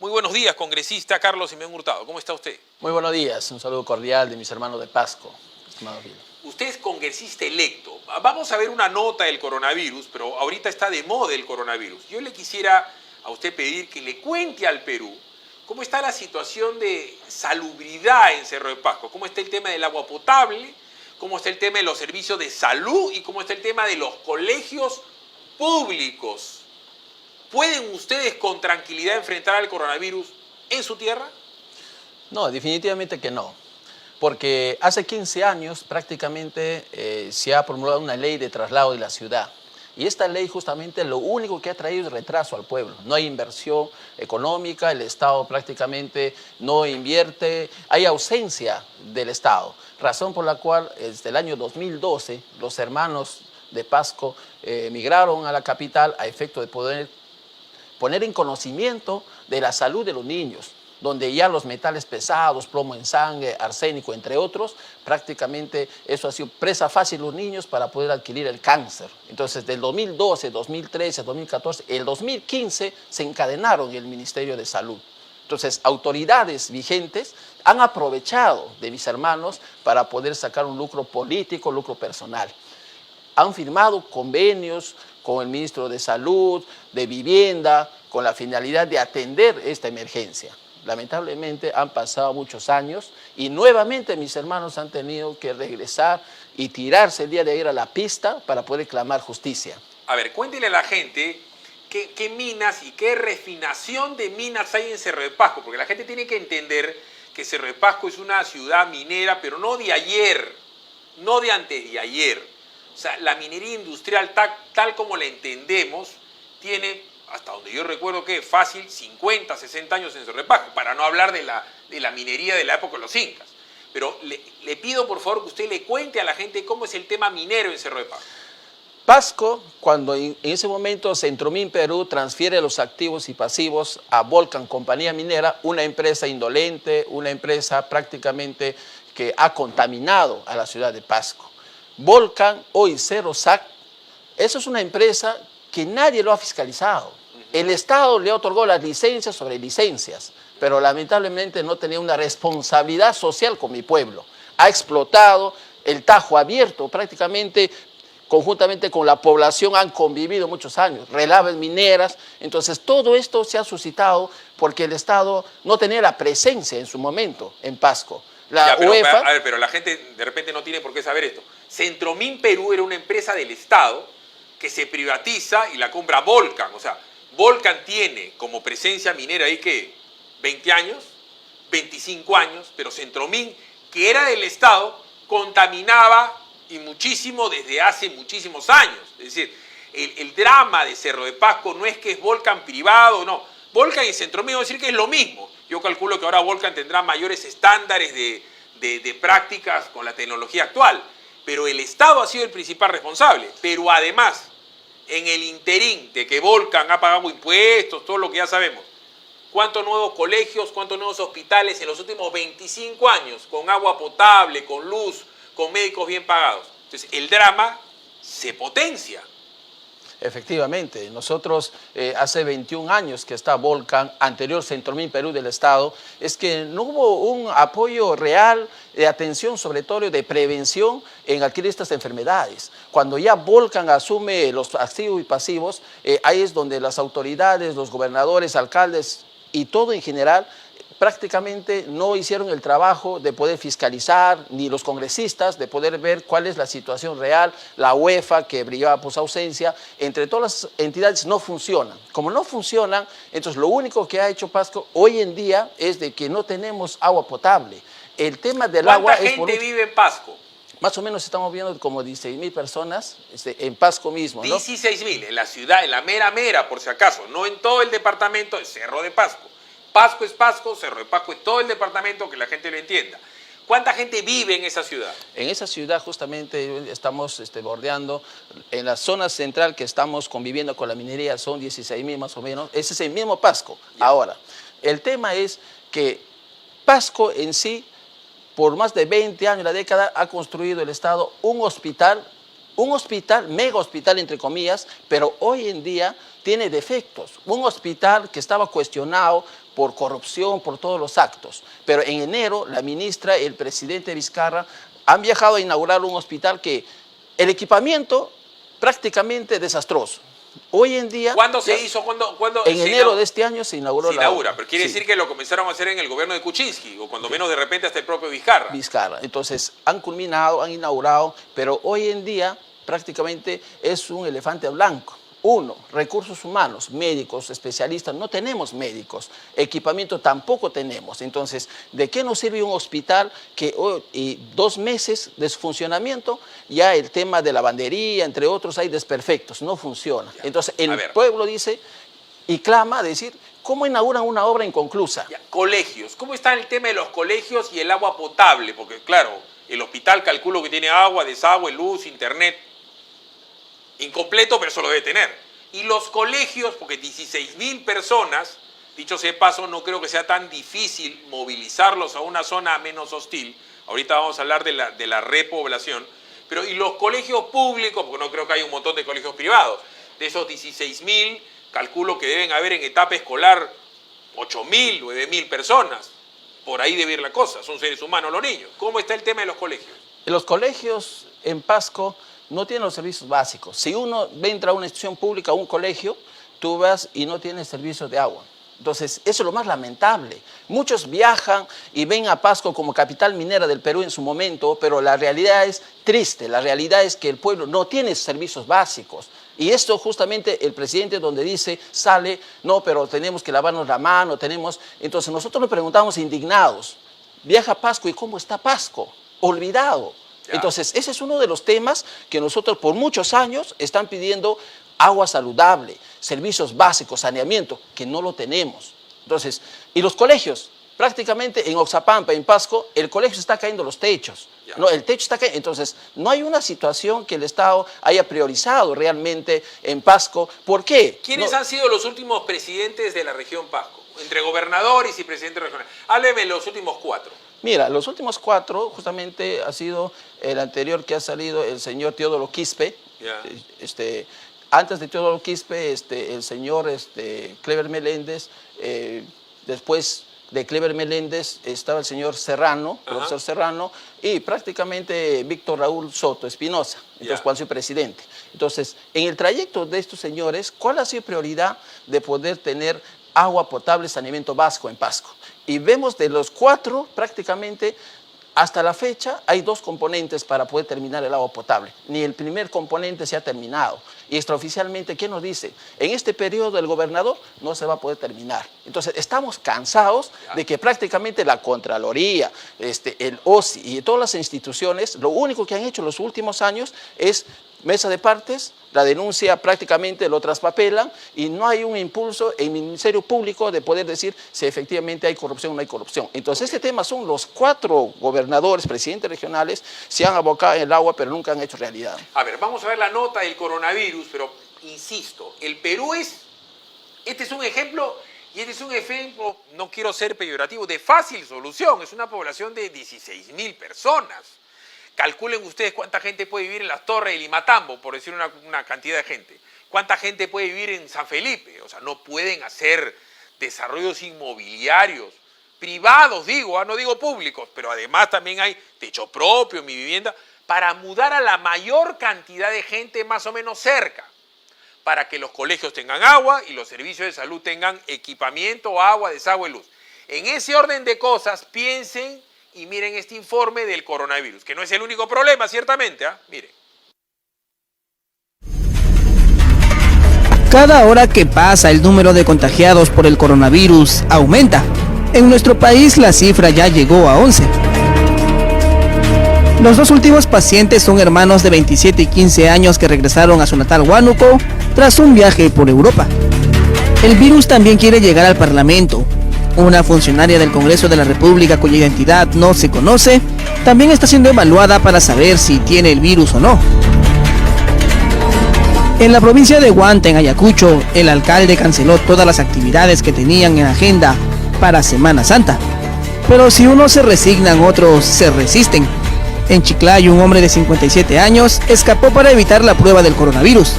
Muy buenos días, congresista Carlos Simeón Hurtado. ¿Cómo está usted? Muy buenos días. Un saludo cordial de mis hermanos de Pasco, estimado Gil. Usted es congresista electo. Vamos a ver una nota del coronavirus, pero ahorita está de moda el coronavirus. Yo le quisiera a usted pedir que le cuente al Perú cómo está la situación de salubridad en Cerro de Pasco, cómo está el tema del agua potable, cómo está el tema de los servicios de salud y cómo está el tema de los colegios públicos. ¿Pueden ustedes con tranquilidad enfrentar al coronavirus en su tierra? No, definitivamente que no. Porque hace 15 años prácticamente se ha promulgado una ley de traslado de la ciudad. Y esta ley justamente lo único que ha traído es retraso al pueblo. No hay inversión económica, el Estado prácticamente no invierte, hay ausencia del Estado. Razón por la cual desde el año 2012 los hermanos de Pasco migraron a la capital a efecto de poder poner en conocimiento de la salud de los niños, donde ya los metales pesados, plomo en sangre, arsénico, entre otros, prácticamente eso ha sido presa fácil los niños para poder adquirir el cáncer. Entonces, del 2012, 2013, 2014, el 2015 se encadenaron en el Ministerio de Salud. Entonces, autoridades vigentes han aprovechado de mis hermanos para poder sacar un lucro político, lucro personal. Han firmado convenios con el ministro de Salud, de Vivienda, con la finalidad de atender esta emergencia. Lamentablemente han pasado muchos años y nuevamente mis hermanos han tenido que regresar y tirarse el día de ayer a la pista para poder clamar justicia. A ver, cuéntele a la gente qué minas y qué refinación de minas hay en Cerro de Pasco, porque la gente tiene que entender que Cerro de Pasco es una ciudad minera, pero no de ayer, no de antes de ayer. O sea, la minería industrial tal como la entendemos tiene, hasta donde yo recuerdo que fácil, 50, 60 años en Cerro de Pasco, para no hablar de la minería de la época de los incas. Pero le pido por favor que usted le cuente a la gente cómo es el tema minero en Cerro de Pasco. Pasco, cuando en ese momento Centromin Perú transfiere los activos y pasivos a Volcan Compañía Minera, una empresa indolente, una empresa prácticamente que ha contaminado a la ciudad de Pasco. Volcan, hoy Cerrosac, eso es una empresa que nadie lo ha fiscalizado. El Estado le otorgó las licencias sobre licencias, pero lamentablemente no tenía una responsabilidad social con mi pueblo. Ha explotado el Tajo abierto, prácticamente conjuntamente con la población han convivido muchos años, relaves mineras. Entonces todo esto se ha suscitado porque el Estado no tenía la presencia en su momento en Pasco. Pero la gente de repente no tiene por qué saber esto. Centromin Perú era una empresa del Estado que se privatiza y la compra Volcan. O sea, Volcan tiene como presencia minera ahí que 20 años, 25 años, pero Centromin, que era del Estado, contaminaba y muchísimo desde hace muchísimos años. Es decir, el drama de Cerro de Pasco no es que es Volcan privado, no. Volcan y Centromin, vamos a decir que es lo mismo. Yo calculo que ahora Volcan tendrá mayores estándares de prácticas con la tecnología actual, pero el Estado ha sido el principal responsable. Pero además, en el interín de que Volcan ha pagado impuestos, todo lo que ya sabemos, ¿cuántos nuevos colegios, cuántos nuevos hospitales en los últimos 25 años, con agua potable, con luz, con médicos bien pagados? Entonces, el drama se potencia. Efectivamente, nosotros hace 21 años que está Volcan, anterior Centromin Perú del Estado, es que no hubo un apoyo real de atención, sobre todo de prevención en adquirir estas enfermedades. Cuando ya Volcan asume los activos y pasivos, ahí es donde las autoridades, los gobernadores, alcaldes y todo en general prácticamente no hicieron el trabajo de poder fiscalizar, ni los congresistas, de poder ver cuál es la situación real. La UEFA, que brillaba por su ausencia, entre todas las entidades no funcionan. Como no funcionan, entonces lo único que ha hecho Pasco hoy en día es de que no tenemos agua potable. El tema del agua es... ¿Cuánta gente vive en Pasco? Más o menos estamos viendo como 16.000 personas en Pasco mismo, ¿no? 16.000 en la ciudad, en la mera, por si acaso, no en todo el departamento de Cerro de Pasco. Pasco es Pasco, Cerro de Pasco es todo el departamento, que la gente lo entienda. ¿Cuánta gente vive en esa ciudad? En esa ciudad justamente estamos bordeando, en la zona central que estamos conviviendo con la minería son 16.000 más o menos. Ese es el mismo Pasco. Ya. Ahora, el tema es que Pasco en sí, por más de 20 años, la década, ha construido el Estado un hospital, mega hospital entre comillas, pero hoy en día tiene defectos. Un hospital que estaba cuestionado por corrupción, por todos los actos. Pero en enero, la ministra y el presidente Vizcarra han viajado a inaugurar un hospital que el equipamiento prácticamente desastroso. Hoy en día... ¿Cuándo se hizo? ¿Cuándo en enero de este año se inauguró la obra. Pero quiere decir que lo comenzaron a hacer en el gobierno de Kuczynski, o cuando menos de repente hasta el propio Vizcarra. Vizcarra. Entonces, han culminado, han inaugurado, pero hoy en día prácticamente es un elefante blanco. Uno, recursos humanos, médicos, especialistas, no tenemos médicos, equipamiento tampoco tenemos. Entonces, ¿de qué nos sirve un hospital que hoy, 2 meses de su funcionamiento, ya el tema de lavandería, entre otros, hay desperfectos, no funciona? Entonces, el pueblo dice y clama a decir, ¿cómo inauguran una obra inconclusa? Colegios, ¿cómo está el tema de los colegios y el agua potable? Porque, claro, el hospital calculo que tiene agua, desagüe, luz, internet. Incompleto, pero eso lo debe tener. Y los colegios, porque 16.000 personas, dicho sea de paso, no creo que sea tan difícil movilizarlos a una zona menos hostil. Ahorita vamos a hablar de la repoblación. Pero y los colegios públicos, porque no creo que haya un montón de colegios privados. De esos 16.000, calculo que deben haber en etapa escolar 8.000, 9.000 personas. Por ahí debe ir la cosa, son seres humanos los niños. ¿Cómo está el tema de los colegios? Los colegios en Pasco no tienen los servicios básicos. Si uno entra a una institución pública, a un colegio, tú vas y no tienes servicios de agua. Entonces, eso es lo más lamentable. Muchos viajan y ven a Pasco como capital minera del Perú en su momento, pero la realidad es triste. La realidad es que el pueblo no tiene servicios básicos. Y esto justamente el presidente donde dice, sale, no, pero tenemos que lavarnos la mano, tenemos... Entonces, nosotros nos preguntamos indignados, viaja a Pasco y ¿cómo está Pasco? Olvidado. Entonces, ese es uno de los temas que nosotros por muchos años están pidiendo agua saludable, servicios básicos, saneamiento, que no lo tenemos. Entonces, y los colegios, prácticamente en Oxapampa, en Pasco, el colegio se está cayendo los techos. No, el techo está cayendo. Entonces, no hay una situación que el Estado haya priorizado realmente en Pasco. ¿Por qué? ¿Quiénes han sido los últimos presidentes de la región Pasco? Entre gobernadores y presidentes regionales. Hábleme los últimos 4. Mira, los últimos 4 justamente ha sido el anterior que ha salido el señor Teodoro Quispe. Antes de Teodoro Quispe, el señor Clever Meléndez, después de Clever Meléndez estaba el señor Serrano, profesor Serrano, y prácticamente Víctor Raúl Soto Espinosa, entonces cuando soy presidente. Entonces, en el trayecto de estos señores, ¿cuál ha sido prioridad de poder tener agua potable, saneamiento básico en Pasco? Y vemos de los 4 prácticamente hasta la fecha hay 2 componentes para poder terminar el agua potable. Ni el primer componente se ha terminado. Y extraoficialmente, ¿qué nos dice? En este periodo del gobernador no se va a poder terminar. Entonces, estamos cansados de que prácticamente la Contraloría, el OSI y todas las instituciones, lo único que han hecho en los últimos años es mesa de partes, la denuncia prácticamente lo traspapelan y no hay un impulso en el Ministerio Público de poder decir si efectivamente hay corrupción o no hay corrupción. Entonces, este tema son los 4 gobernadores, presidentes regionales, se han abocado en el agua, pero nunca han hecho realidad. A ver, vamos a ver la nota del coronavirus, pero insisto, el Perú este es un ejemplo, y este es un ejemplo, no quiero ser peyorativo, de fácil solución. Es una población de 16.000 personas. Calculen ustedes cuánta gente puede vivir en las Torres de Limatambo, por decir una cantidad de gente. ¿Cuánta gente puede vivir en San Felipe? O sea, no pueden hacer desarrollos inmobiliarios privados, digo, no digo públicos, pero además también hay techo propio, mi vivienda, para mudar a la mayor cantidad de gente más o menos cerca, para que los colegios tengan agua y los servicios de salud tengan equipamiento, agua, desagüe, luz. En ese orden de cosas, piensen y miren este informe del coronavirus, que no es el único problema, ciertamente, Miren. Cada hora que pasa, el número de contagiados por el coronavirus aumenta. En nuestro país la cifra ya llegó a 11. Los 2 últimos pacientes son hermanos de 27 y 15 años que regresaron a su natal Huánuco tras un viaje por Europa. El virus también quiere llegar al Parlamento. Una funcionaria del Congreso de la República cuya identidad no se conoce, también está siendo evaluada para saber si tiene el virus o no. En la provincia de Huanta, en Ayacucho, el alcalde canceló todas las actividades que tenían en agenda para Semana Santa. Pero si unos se resignan, otros se resisten. En Chiclayo, un hombre de 57 años escapó para evitar la prueba del coronavirus.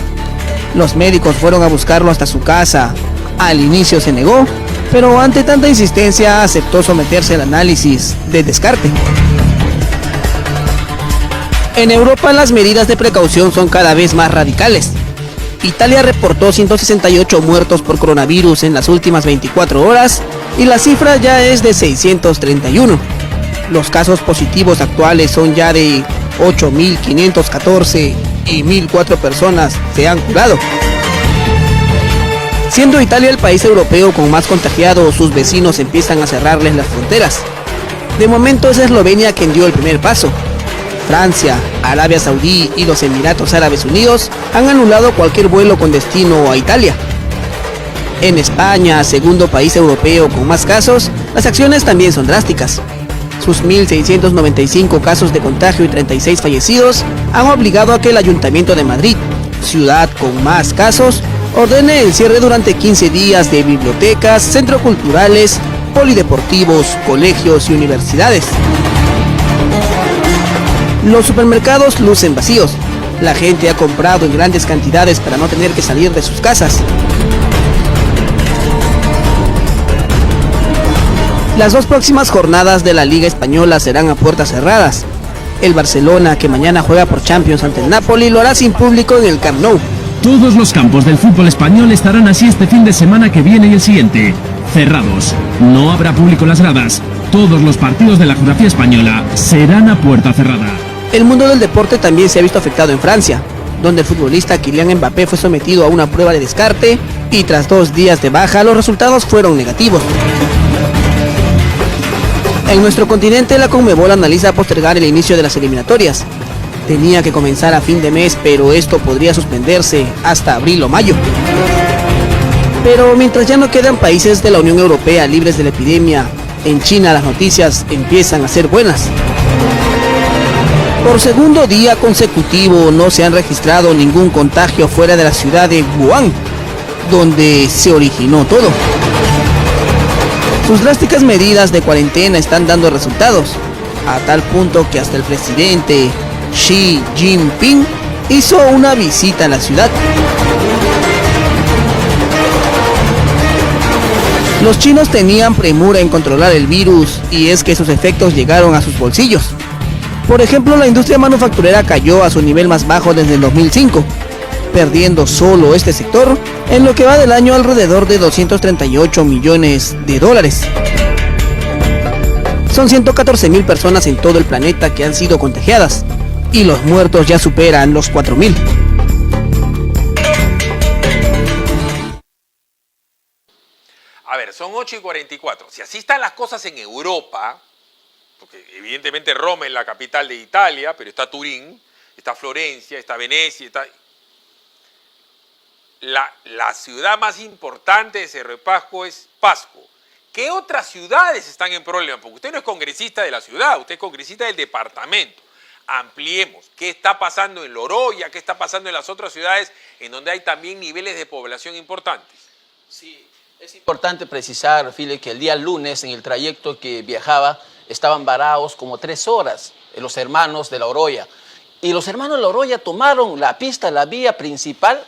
Los médicos fueron a buscarlo hasta su casa. Al inicio se negó, pero ante tanta insistencia aceptó someterse al análisis de descarte. En Europa las medidas de precaución son cada vez más radicales. Italia reportó 168 muertos por coronavirus en las últimas 24 horas y la cifra ya es de 631. Los casos positivos actuales son ya de 8.514 y 1.004 personas se han curado. Siendo Italia el país europeo con más contagiados, sus vecinos empiezan a cerrarles las fronteras. De momento es Eslovenia quien dio el primer paso. Francia, Arabia Saudí y los Emiratos Árabes Unidos han anulado cualquier vuelo con destino a Italia. En España, segundo país europeo con más casos, las acciones también son drásticas. Sus 1.695 casos de contagio y 36 fallecidos han obligado a que el Ayuntamiento de Madrid, ciudad con más casos, ordene el cierre durante 15 días de bibliotecas, centros culturales, polideportivos, colegios y universidades. Los supermercados lucen vacíos. La gente ha comprado en grandes cantidades para no tener que salir de sus casas. Las dos próximas jornadas de la Liga Española serán a puertas cerradas. El Barcelona, que mañana juega por Champions ante el Napoli, lo hará sin público en el Camp Nou. Todos los campos del fútbol español estarán así este fin de semana que viene y el siguiente. Cerrados. No habrá público en las gradas. Todos los partidos de la geografía española serán a puerta cerrada. El mundo del deporte también se ha visto afectado en Francia, donde el futbolista Kylian Mbappé fue sometido a una prueba de descarte y tras 2 días de baja los resultados fueron negativos. En nuestro continente, la Conmebol analiza postergar el inicio de las eliminatorias. Tenía que comenzar a fin de mes, pero esto podría suspenderse hasta abril o mayo. Pero mientras ya no quedan países de la Unión Europea libres de la epidemia, en China las noticias empiezan a ser buenas. Por segundo día consecutivo no se han registrado ningún contagio fuera de la ciudad de Wuhan, donde se originó todo. Sus drásticas medidas de cuarentena están dando resultados, a tal punto que hasta el presidente Xi Jinping hizo una visita a la ciudad. Los chinos tenían premura en controlar el virus y es que sus efectos llegaron a sus bolsillos. Por ejemplo, la industria manufacturera cayó a su nivel más bajo desde el 2005, perdiendo solo este sector en lo que va del año alrededor de 238 millones de dólares. Son 114.000 personas en todo el planeta que han sido contagiadas y los muertos ya superan los 4.000. A ver, son 8:44. Si así están las cosas en Europa, porque evidentemente Roma es la capital de Italia, pero está Turín, está Florencia, está Venecia, está... La ciudad más importante de Cerro de Pasco es Pasco. ¿Qué otras ciudades están en problemas? Porque usted no es congresista de la ciudad, usted es congresista del departamento. Ampliemos. ¿Qué está pasando en Loroya? ¿Qué está pasando en las otras ciudades en donde hay también niveles de población importantes? Sí, es importante precisar, File, que el día lunes en el trayecto que viajaba estaban varados como 3 horas los hermanos de La Oroya. Y los hermanos de La Oroya tomaron la pista, la vía principal,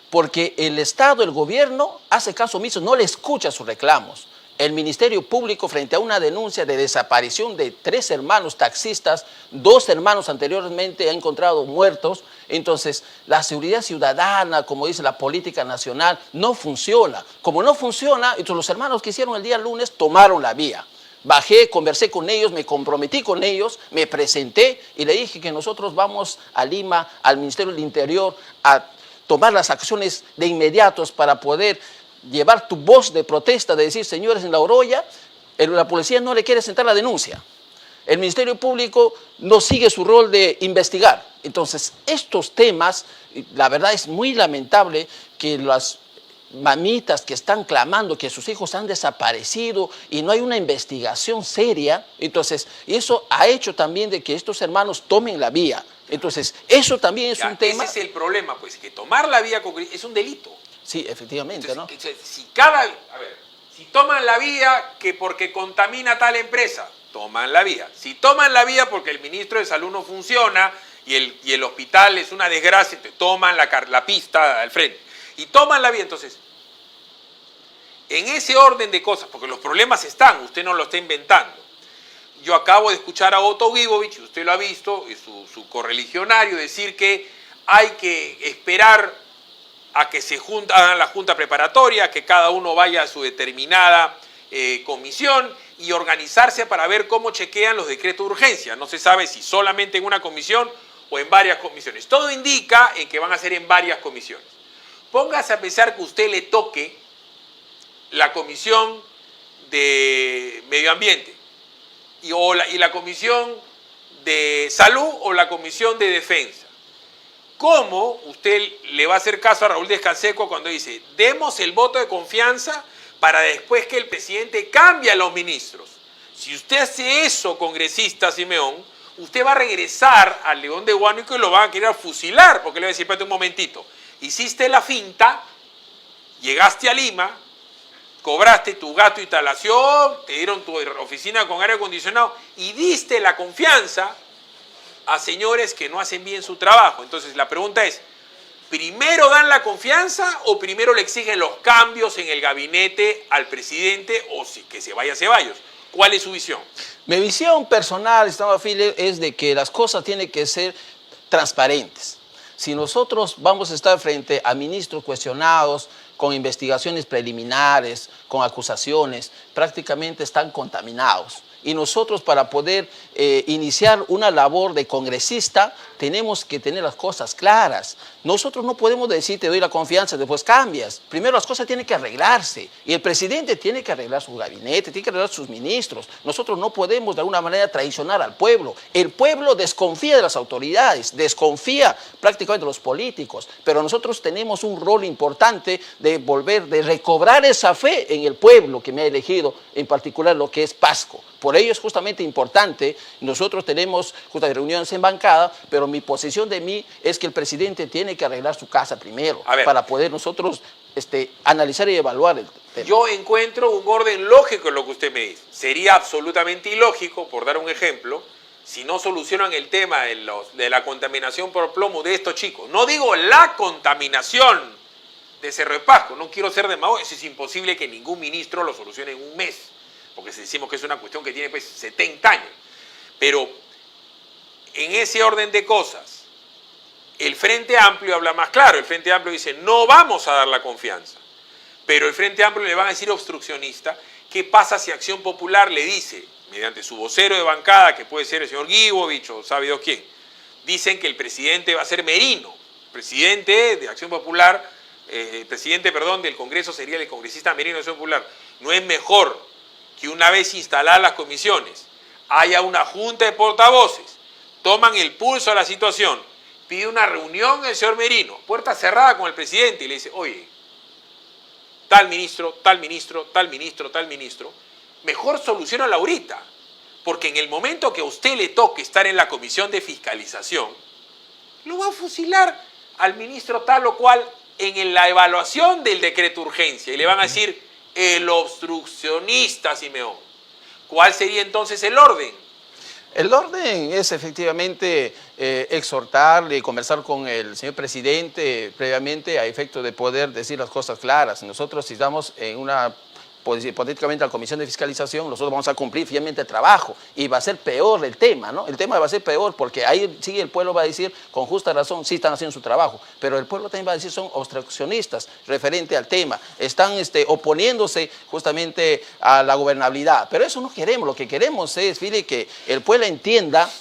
porque el Estado, el gobierno, hace caso omiso, no le escucha sus reclamos. El Ministerio Público, frente a una denuncia de desaparición de 3 hermanos taxistas, 2 hermanos anteriormente ha encontrado muertos, entonces la seguridad ciudadana, como dice la política nacional, no funciona. Como no funciona, entonces los hermanos que hicieron el día lunes tomaron la vía. Bajé, conversé con ellos, me comprometí con ellos, me presenté y le dije que nosotros vamos a Lima, al Ministerio del Interior, a tomar las acciones de inmediatos para poder llevar tu voz de protesta, de decir, señores, en La Oroya, la policía no le quiere sentar la denuncia. El Ministerio Público no sigue su rol de investigar. Entonces, estos temas, la verdad es muy lamentable que las mamitas que están clamando que sus hijos han desaparecido y no hay una investigación seria, entonces, y eso ha hecho también de que estos hermanos tomen la vía. Entonces, eso también es un tema... Ese es el problema, pues, que tomar la vía es un delito. Sí, efectivamente, entonces, ¿no? Si toman la vía que porque contamina tal empresa, toman la vía. Si toman la vía porque el ministro de Salud no funciona y el hospital es una desgracia, te toman la pista al frente. Y toman la vía, entonces, En ese orden de cosas, porque los problemas están, usted no lo está inventando. Yo acabo de escuchar a Otto Gibovich, usted lo ha visto, su correligionario, decir que hay que esperar a que se hagan la junta preparatoria, que cada uno vaya a su determinada comisión y organizarse para ver cómo chequean los decretos de urgencia. No se sabe si solamente en una comisión o en varias comisiones. Todo indica en que van a ser en varias comisiones. Póngase a pensar que usted le toque la comisión de medio ambiente y la comisión de salud o la comisión de defensa. ¿Cómo usted le va a hacer caso a Raúl Díaz Canseco cuando dice demos el voto de confianza para después que el presidente cambie a los ministros? Si usted hace eso, congresista Simeón, usted va a regresar al León de Huánuco y lo van a querer fusilar, porque le va a decir, espérate un momentito, hiciste la finta, llegaste a Lima, cobraste tu gasto de instalación, te dieron tu oficina con aire acondicionado y diste la confianza a señores que no hacen bien su trabajo. Entonces la pregunta es, ¿primero dan la confianza o primero le exigen los cambios en el gabinete al presidente o que se vaya Ceballos? ¿Cuál es su visión? Mi visión personal, estimado Afile, es de que las cosas tienen que ser transparentes. Si nosotros vamos a estar frente a ministros cuestionados, con investigaciones preliminares, con acusaciones, prácticamente están contaminados. Y nosotros para poder iniciar una labor de congresista tenemos que tener las cosas claras. Nosotros no podemos decir te doy la confianza, después cambias. Primero las cosas tienen que arreglarse y el presidente tiene que arreglar su gabinete, tiene que arreglar sus ministros. Nosotros no podemos de alguna manera traicionar al pueblo. El pueblo desconfía de las autoridades, desconfía prácticamente de los políticos, pero nosotros tenemos un rol importante de recobrar esa fe en el pueblo que me ha elegido, en particular lo que es Pasco. Por ello es justamente importante, nosotros tenemos reuniones en bancada, pero mi posición de mí es que el presidente tiene que arreglar su casa primero, para poder nosotros analizar y evaluar el tema. Yo encuentro un orden lógico en lo que usted me dice. Sería absolutamente ilógico, por dar un ejemplo, si no solucionan el tema de la contaminación por plomo de estos chicos. No digo la contaminación de Cerro de Pasco, no quiero ser demagogo, eso es imposible que ningún ministro lo solucione en un mes, porque si decimos que es una cuestión que tiene 70 años. Pero en ese orden de cosas, el Frente Amplio habla más claro. El Frente Amplio dice, no vamos a dar la confianza. Pero el Frente Amplio le van a decir obstruccionista. ¿Qué pasa si Acción Popular le dice, mediante su vocero de bancada, que puede ser el señor Gibovich o sabe Dios quién, dicen que el presidente va a ser Merino, presidente de Acción Popular, presidente, perdón, del Congreso sería el congresista Merino de Acción Popular? ¿No es mejor que una vez instaladas las comisiones haya una junta de portavoces, toman el pulso a la situación, pide una reunión el señor Merino, puerta cerrada con el presidente y le dice, oye, tal ministro, tal ministro, tal ministro, tal ministro, mejor soluciónala ahorita, porque en el momento que a usted le toque estar en la comisión de fiscalización, lo va a fusilar al ministro tal o cual en la evaluación del decreto de urgencia y le van a decir el obstruccionista Simeón. ¿Cuál sería entonces el orden? El orden es efectivamente exhortar y conversar con el señor presidente previamente a efecto de poder decir las cosas claras. Nosotros si estamos en una, pues, hipotéticamente la comisión de fiscalización, nosotros vamos a cumplir fielmente el trabajo y va a ser peor el tema, ¿no? El tema va a ser peor porque ahí sí el pueblo va a decir con justa razón, sí están haciendo su trabajo, pero el pueblo también va a decir son obstruccionistas referente al tema, están oponiéndose justamente a la gobernabilidad, pero eso no queremos, lo que queremos es, Fili, que el pueblo entienda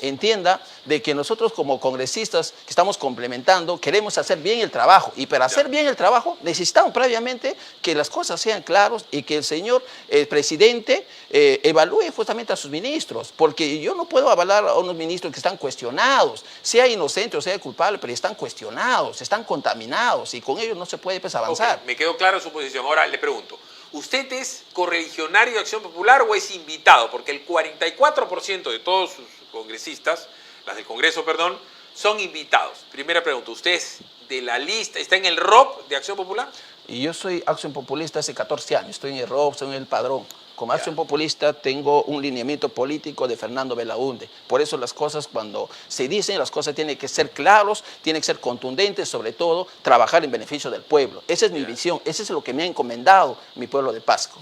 de que nosotros como congresistas que estamos complementando queremos hacer bien el trabajo y para hacer bien el trabajo necesitamos previamente que las cosas sean claras y que el señor presidente evalúe justamente a sus ministros, porque yo no puedo avalar a unos ministros que están cuestionados, sea inocente o sea culpable, pero están cuestionados, están contaminados y con ellos no se puede avanzar. Okay, me quedó claro su posición. Ahora le pregunto, ¿usted es correligionario de Acción Popular o es invitado? Porque el 44% de todos sus congresistas, las del Congreso, perdón, son invitados. Primera pregunta, ¿usted es de la lista, está en el ROP de Acción Popular? Y yo soy Acción Populista hace 14 años, estoy en el ROP, estoy en el padrón. Como Acción Populista tengo un lineamiento político de Fernando Belaúnde. Por eso las cosas, cuando se dicen, las cosas tienen que ser claros, tienen que ser contundentes, sobre todo trabajar en beneficio del pueblo. Esa es mi visión, eso es lo que me ha encomendado mi pueblo de Pasco.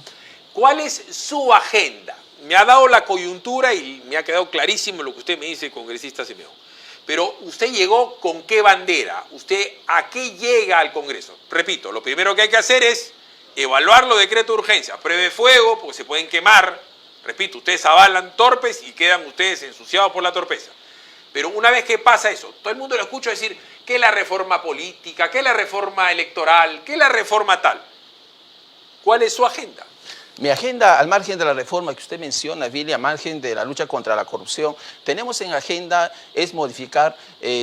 ¿Cuál es su agenda? Me ha dado la coyuntura y me ha quedado clarísimo lo que usted me dice, congresista Simeón. Pero usted llegó con qué bandera, usted a qué llega al Congreso. Repito, lo primero que hay que hacer es evaluar los decretos de urgencia, pruebe fuego, porque se pueden quemar. Repito, ustedes avalan torpes y quedan ustedes ensuciados por la torpeza. Pero una vez que pasa eso, todo el mundo lo escucha decir que la reforma política, que la reforma electoral, que la reforma tal. ¿Cuál es su agenda? Mi agenda, al margen de la reforma que usted menciona, Billy, al margen de la lucha contra la corrupción, tenemos en agenda es modificar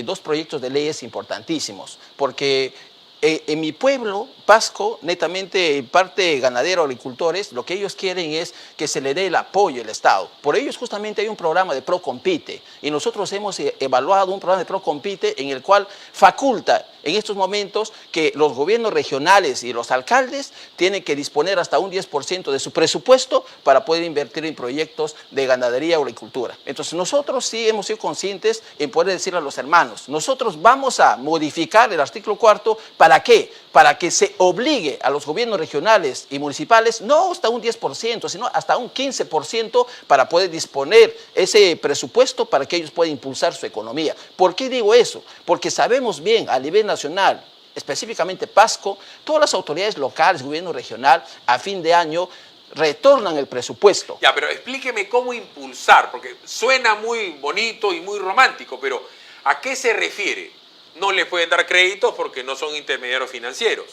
dos proyectos de leyes importantísimos, porque en mi pueblo, Pasco, netamente parte ganadero, agricultores, lo que ellos quieren es que se le dé el apoyo al Estado. Por ello, justamente hay un programa de Procompite y nosotros hemos evaluado un programa de Procompite en el cual faculta en estos momentos que los gobiernos regionales y los alcaldes tienen que disponer hasta un 10% de su presupuesto para poder invertir en proyectos de ganadería o agricultura. Entonces nosotros sí hemos sido conscientes en poder decirle a los hermanos, nosotros vamos a modificar el artículo 4, ¿para qué? Para que se obligue a los gobiernos regionales y municipales, no hasta un 10%, sino hasta un 15% para poder disponer ese presupuesto para que ellos puedan impulsar su economía. ¿Por qué digo eso? Porque sabemos bien a nivel nacional, específicamente Pasco, todas las autoridades locales, gobierno regional, a fin de año retornan el presupuesto. Ya, pero explíqueme cómo impulsar, porque suena muy bonito y muy romántico, pero ¿a qué se refiere? No le pueden dar créditos porque no son intermediarios financieros.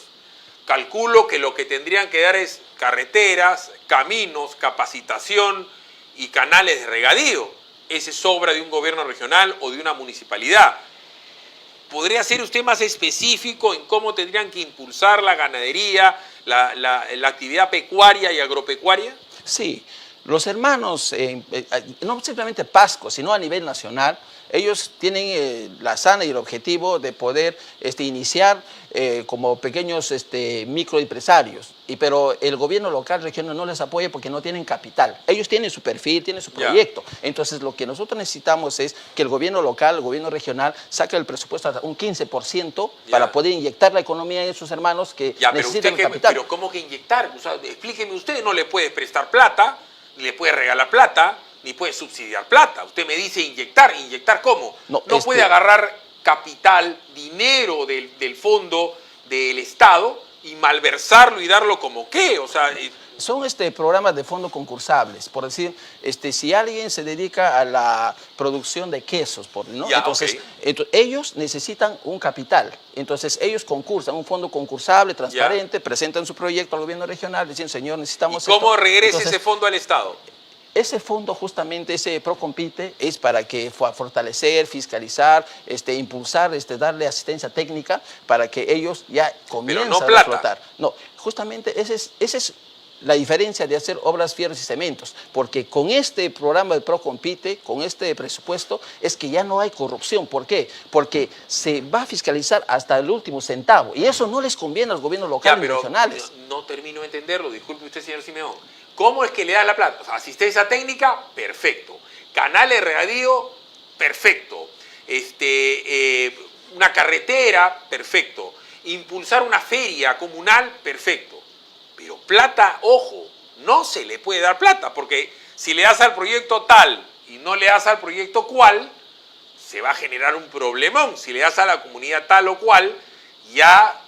Calculo que lo que tendrían que dar es carreteras, caminos, capacitación y canales de regadío. Esa es obra de un gobierno regional o de una municipalidad. ¿Podría ser usted más específico en cómo tendrían que impulsar la ganadería, la actividad pecuaria y agropecuaria? Sí, los hermanos, no simplemente Pasco, sino a nivel nacional, ellos tienen la sana y el objetivo de poder iniciar como pequeños microempresarios, pero el gobierno local, regional no les apoya porque no tienen capital. Ellos tienen su perfil, tienen su proyecto. Entonces lo que nosotros necesitamos es que el gobierno local, el gobierno regional, saque el presupuesto hasta un 15% para poder inyectar la economía de sus hermanos que necesitan el capital. Pero ¿cómo que inyectar? O sea, explíqueme usted, no le puede prestar plata, ni le puede regalar plata, ni puede subsidiar plata. Usted me dice inyectar. ¿Inyectar cómo? No puede agarrar capital, dinero del fondo del Estado y malversarlo y darlo como qué. O sea, son programas de fondo concursables. Por decir, si alguien se dedica a la producción de quesos, ¿no? Entonces, ellos necesitan un capital. Entonces, ellos concursan, un fondo concursable, transparente, presentan su proyecto al gobierno regional, dicen, señor, necesitamos esto. ¿Y cómo regresa ese fondo al Estado? Ese fondo, justamente, ese Procompite, es para que fortalecer, fiscalizar, impulsar, darle asistencia técnica para que ellos ya comiencen a explotar. No, justamente esa es la diferencia de hacer obras, fierros y cementos, porque con este programa de Procompite, con este presupuesto, es que ya no hay corrupción. ¿Por qué? Porque se va a fiscalizar hasta el último centavo, y eso no les conviene a los gobiernos locales y regionales. No termino de entenderlo, disculpe usted, señor Simeón. ¿Cómo es que le da la plata? O sea, asistencia técnica, perfecto. Canales de regadío, perfecto. Una carretera, perfecto. Impulsar una feria comunal, perfecto. Pero plata, ojo, no se le puede dar plata, porque si le das al proyecto tal y no le das al proyecto cual, se va a generar un problemón. Si le das a la comunidad tal o cual, ya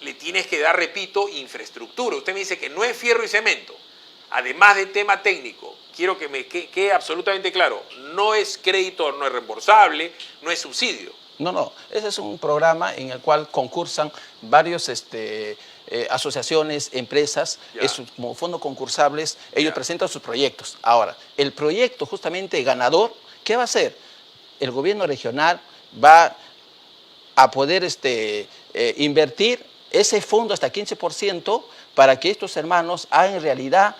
le tienes que dar, repito, infraestructura. Usted me dice que no es fierro y cemento. Además de tema técnico, quiero que me quede absolutamente claro, no es crédito, no es reembolsable, no es subsidio. No, ese es un programa en el cual concursan varios asociaciones, empresas, como fondos concursables, ellos presentan sus proyectos. Ahora, el proyecto justamente ganador, ¿qué va a hacer? El gobierno regional va a poder invertir ese fondo hasta 15% para que estos hermanos hagan realidad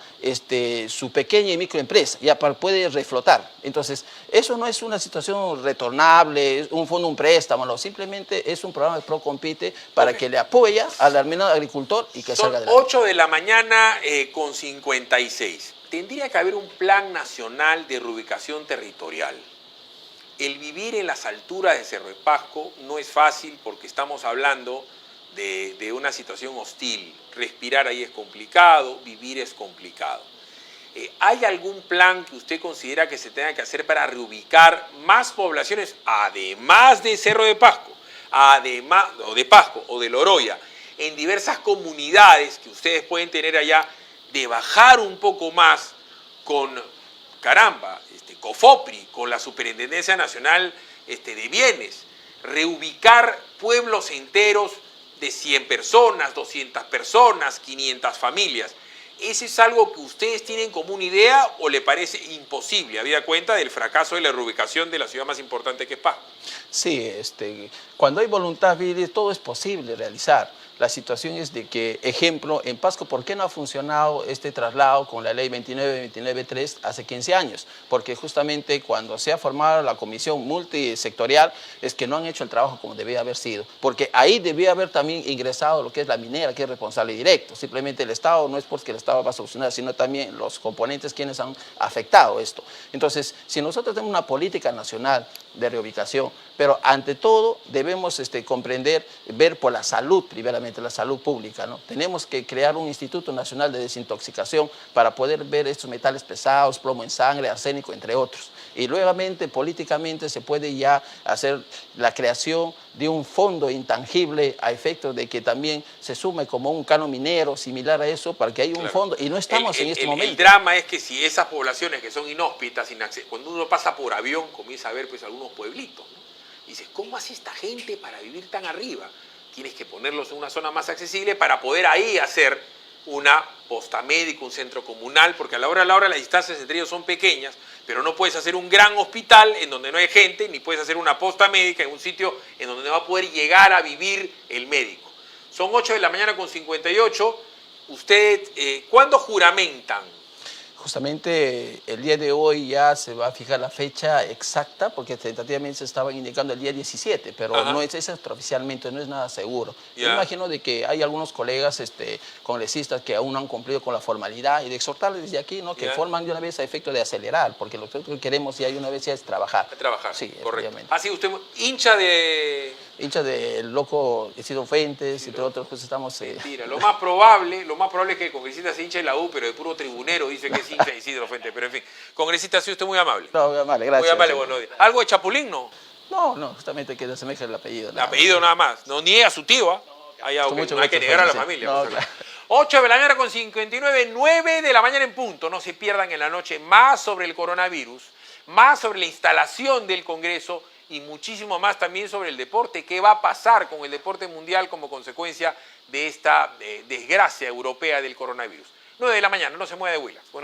su pequeña y microempresa, ya puede reflotar. Entonces, eso no es una situación retornable, es un fondo, un préstamo, no, simplemente es un programa de Procompite para que le apoya al agricultor y que salga Son adelante. 8 de la mañana con 56. Tendría que haber un plan nacional de reubicación territorial. El vivir en las alturas de Cerro de Pasco no es fácil porque estamos hablando de una situación hostil. Respirar ahí es complicado, vivir es complicado. ¿Hay algún plan que usted considera que se tenga que hacer para reubicar más poblaciones, además de Cerro de Pasco, además, o de Pasco o de Loroya, en diversas comunidades que ustedes pueden tener allá, de bajar un poco más con, caramba, COFOPRI, con la Superintendencia Nacional de Bienes, reubicar pueblos enteros de 100 personas, 200 personas, 500 familias? ¿Ese es algo que ustedes tienen como una idea o le parece imposible, habida cuenta del fracaso de la reubicación de la ciudad más importante que es Pasco? Sí, cuando hay voluntad, todo es posible realizar. La situación es de que, ejemplo, en Pasco, ¿por qué no ha funcionado este traslado con la ley 29.3 hace 15 años? Porque justamente cuando se ha formado la comisión multisectorial es que no han hecho el trabajo como debía haber sido. Porque ahí debía haber también ingresado lo que es la minera, que es responsable directo. Simplemente el Estado no es porque el Estado va a solucionar, sino también los componentes quienes han afectado esto. Entonces, si nosotros tenemos una política nacional de reubicación, pero ante todo debemos comprender, ver por la salud, primeramente la salud pública, ¿no? Tenemos que crear un Instituto Nacional de Desintoxicación para poder ver estos metales pesados, plomo en sangre, arsénico, entre otros. Y nuevamente, políticamente, se puede ya hacer la creación de un fondo intangible a efectos de que también se sume como un canon minero similar a eso, para que haya un fondo, y no estamos en este momento. El drama es que si esas poblaciones que son inhóspitas, cuando uno pasa por avión, comienza a ver pues algunos pueblitos, ¿no? Y dices, ¿cómo hace esta gente para vivir tan arriba? Tienes que ponerlos en una zona más accesible para poder ahí hacer una posta médica, un centro comunal, porque a la hora las distancias entre ellos son pequeñas, pero no puedes hacer un gran hospital en donde no hay gente, ni puedes hacer una posta médica en un sitio en donde no va a poder llegar a vivir el médico. Son 8 de la mañana con 58. Usted, ¿cuándo juramentan? Justamente el día de hoy ya se va a fijar la fecha exacta, porque tentativamente se estaban indicando el día 17, pero no es extraoficialmente, no es nada seguro. Yo imagino de que hay algunos colegas congresistas que aún no han cumplido con la formalidad y de exhortarles desde aquí, ¿no? Que forman de una vez a efecto de acelerar, porque lo que queremos ya de una vez ya es trabajar. Trabajar, sí, correcto. Así usted, hincha del loco Isidro Fuentes, entre otros, pues estamos... Mentira, lo más probable es que el congresista se hincha de la U, pero de puro tribunero dice que es hincha de Isidro Fuentes. Pero en fin, congresista, sí, usted muy amable. No, muy amable, gracias. Muy amable, buenos días. ¿Algo de Chapulín, no? No, justamente que se asemeja el apellido. El apellido nada más. No niega a su tío, ¿ah? Hay que negar a la familia. No, claro. 8 de la mañana con 59, 9 de la mañana en punto. No se pierdan en la noche más sobre el coronavirus, más sobre la instalación del Congreso y muchísimo más también sobre el deporte. ¿Qué va a pasar con el deporte mundial como consecuencia de esta desgracia europea del coronavirus? 9 de la mañana, no se mueve de Huila. Bueno.